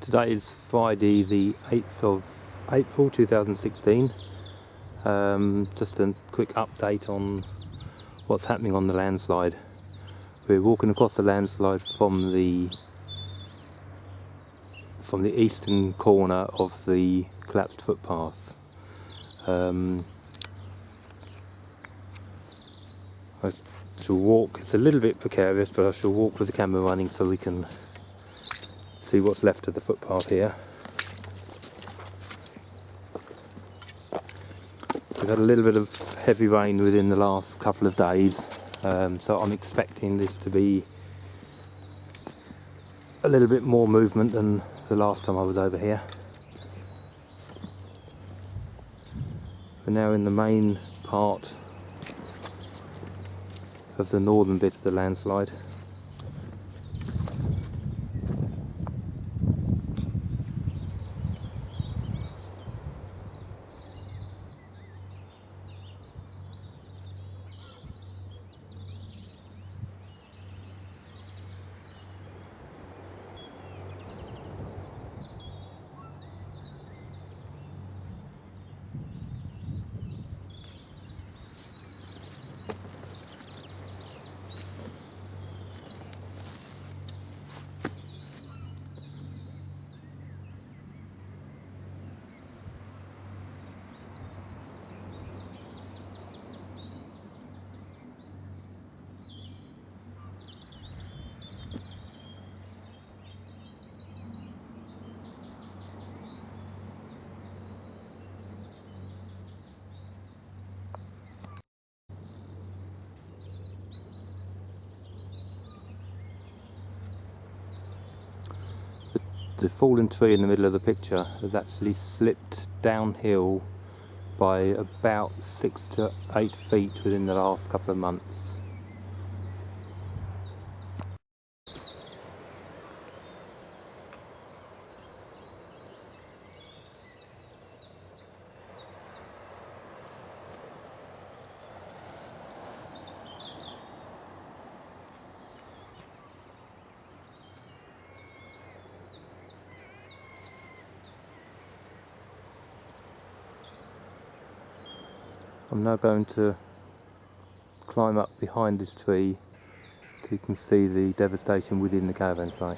Today is Friday the 8th of April 2016. Just a quick update on what's happening on the landslide. We're walking across the landslide from the eastern corner of the collapsed footpath. I shall walk, it's a little bit precarious, but I shall walk with the camera running so we can see what's left of the footpath here. We've had a little bit of heavy rain within the last couple of days, so I'm expecting this to be a little bit more movement than the last time I was over here. We're now in the main part of the northern bit of the landslide. The fallen tree in the middle of the picture has actually slipped downhill by about 6 to 8 feet within the last couple of months. I'm now going to climb up behind this tree so you can see the devastation within the caravan site.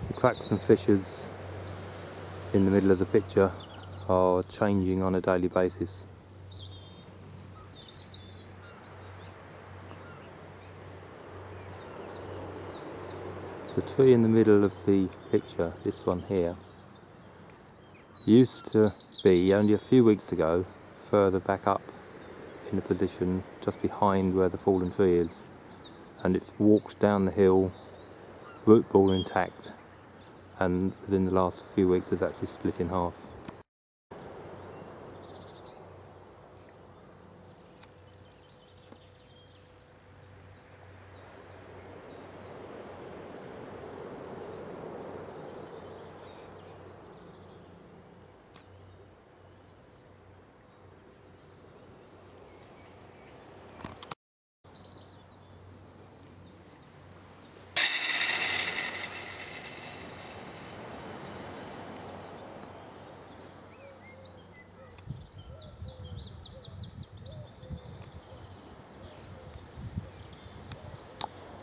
The cracks and fissures in the middle of the picture are changing on a daily basis. The tree in the middle of the picture, this one here, used to be, only a few weeks ago, further back up in a position just behind where the fallen tree is, and it's walked down the hill, root ball intact, and within the last few weeks has actually split in half.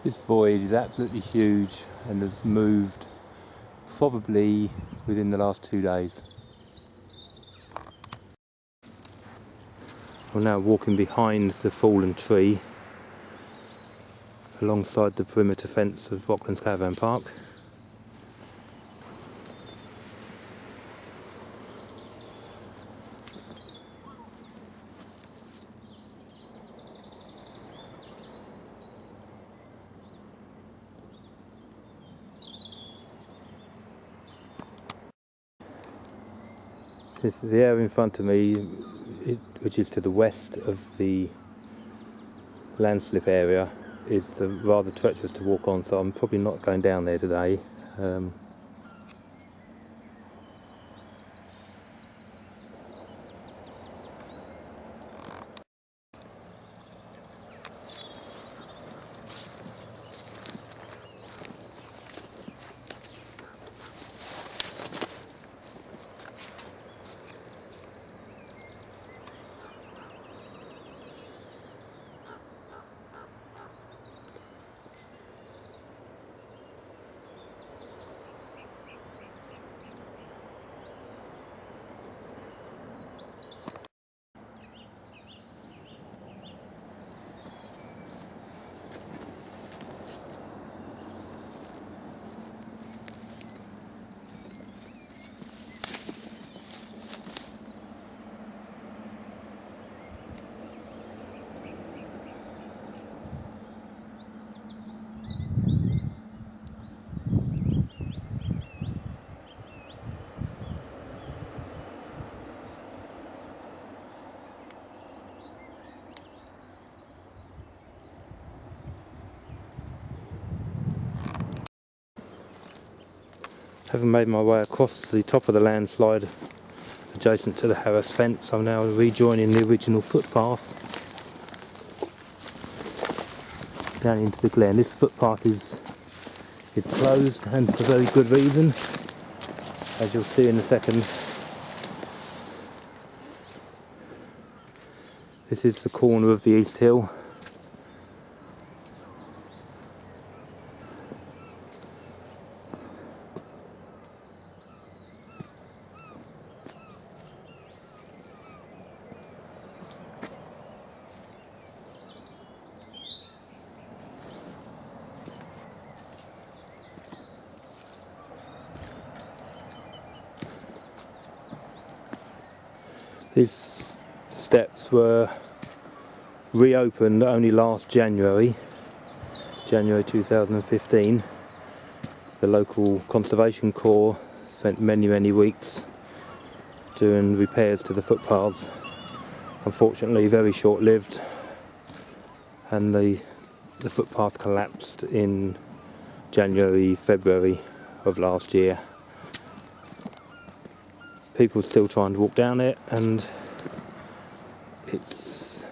This void is absolutely huge and has moved probably within the last 2 days. I'm now walking behind the fallen tree alongside the perimeter fence of Rocklands Caravan Park. The area in front of me, which is to the west of the landslip area, is rather treacherous to walk on, so I'm probably not going down there today. Having made my way across the top of the landslide adjacent to the Harris fence, I'm now rejoining the original footpath down into the glen. This footpath is closed, and for very good reason, as you'll see in a second. This is the corner of the East Hill. These steps were reopened only last January 2015. The local Conservation Corps spent many weeks doing repairs to the footpaths. Unfortunately very short-lived, and the footpath collapsed in February of last year. People still trying to walk down it, and it's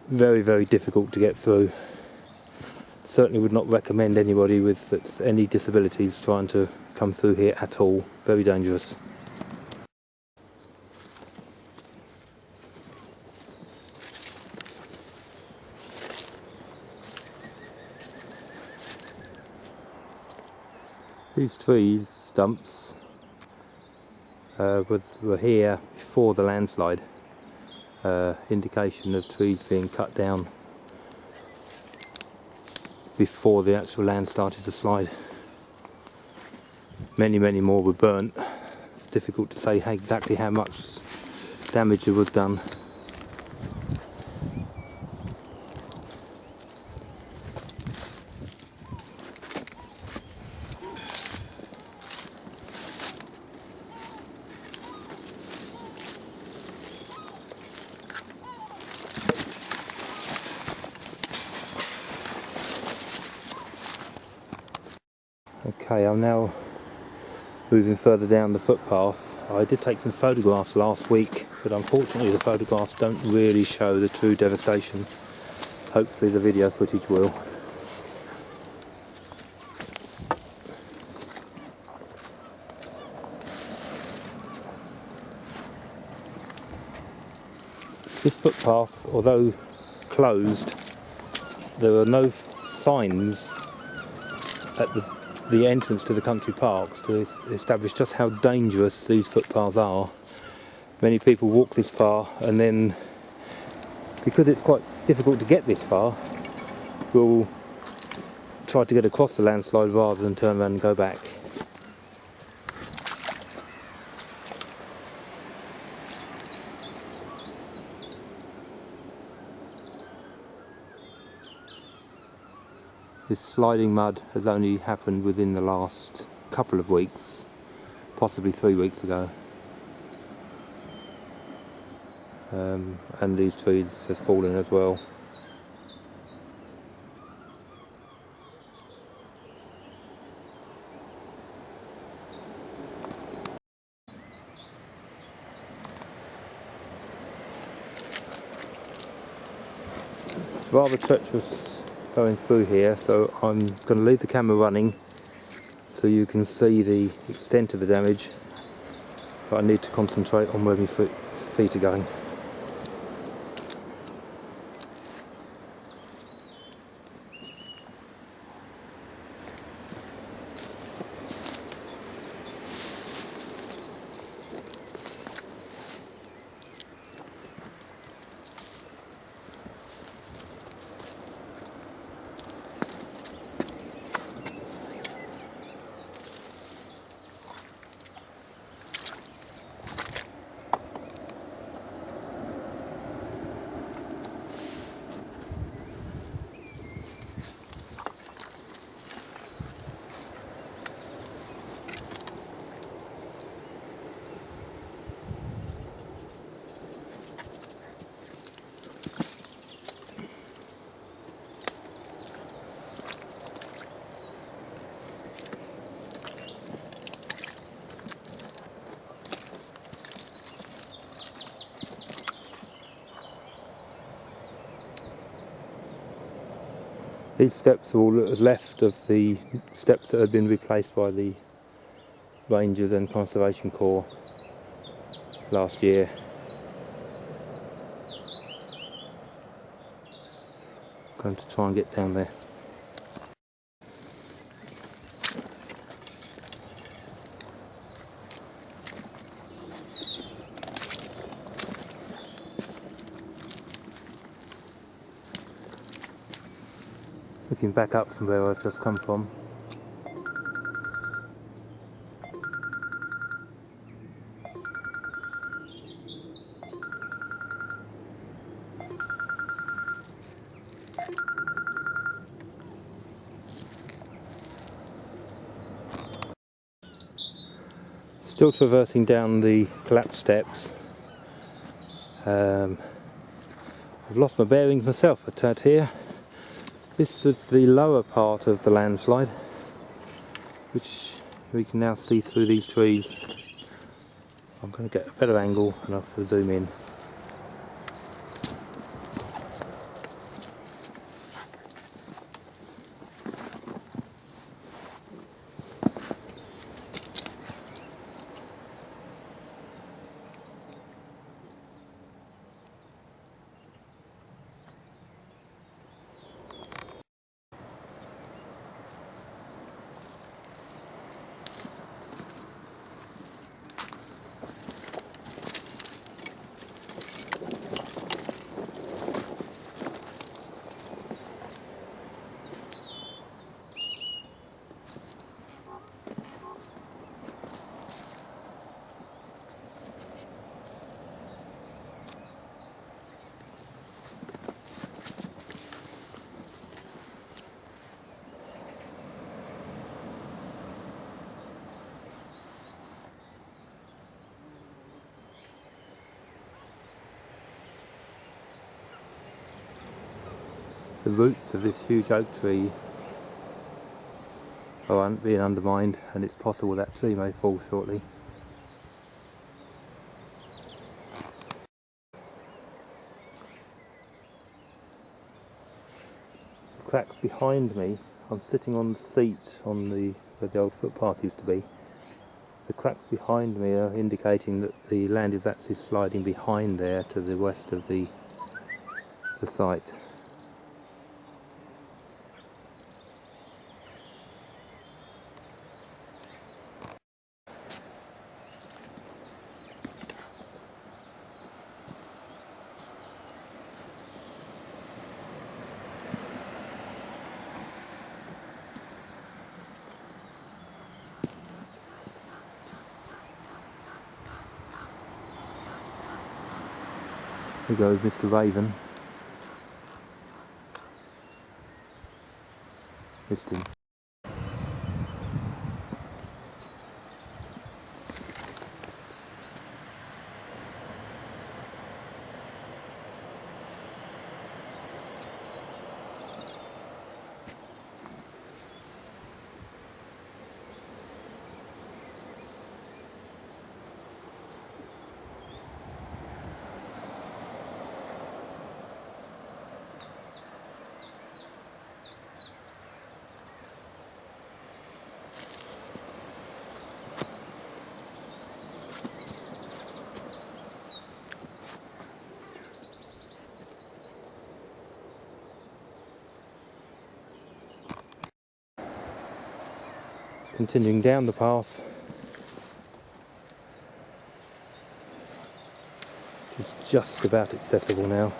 very difficult to get through. Certainly would not recommend anybody with any disabilities trying to come through here at all. Very dangerous. These trees, stumps, were here before the landslide. Indication of trees being cut down before the actual land started to slide. Many more were burnt. It's difficult to say exactly how much damage was done. Okay, I'm now moving further down the footpath. I did take some photographs last week, but unfortunately the photographs don't really show the true devastation. Hopefully the video footage will. This footpath, although closed, there are no signs at the entrance to the country parks to establish just how dangerous these footpaths are. Many people walk this far, and then, because it's quite difficult to get this far, will try to get across the landslide rather than turn around and go back. This sliding mud has only happened within the last couple of weeks, possibly 3 weeks ago. And these trees have fallen as well. It's rather treacherous going through here, so I'm going to leave the camera running so you can see the extent of the damage, but I need to concentrate on where my feet are going. These steps are all that was left of the steps that had been replaced by the Rangers and Conservation Corps last year. I'm going to try and get down there. Looking back up from where I've just come from. Still traversing down the collapsed steps. I've lost my bearings myself a tad here. This is the lower part of the landslide, which we can now see through these trees. I'm going to get a better angle and I'll have to zoom in. The roots of this huge oak tree are being undermined, and it's possible that tree may fall shortly. The cracks behind me, I'm sitting on the seat on where the old footpath used to be. The cracks behind me are indicating that the land is actually sliding behind there to the west of the site. Here goes Mr. Raven. Missed him. Continuing down the path, it's just about accessible now.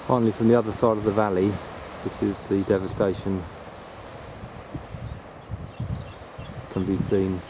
Finally, from the other side of the valley, this is the devastation can be seen.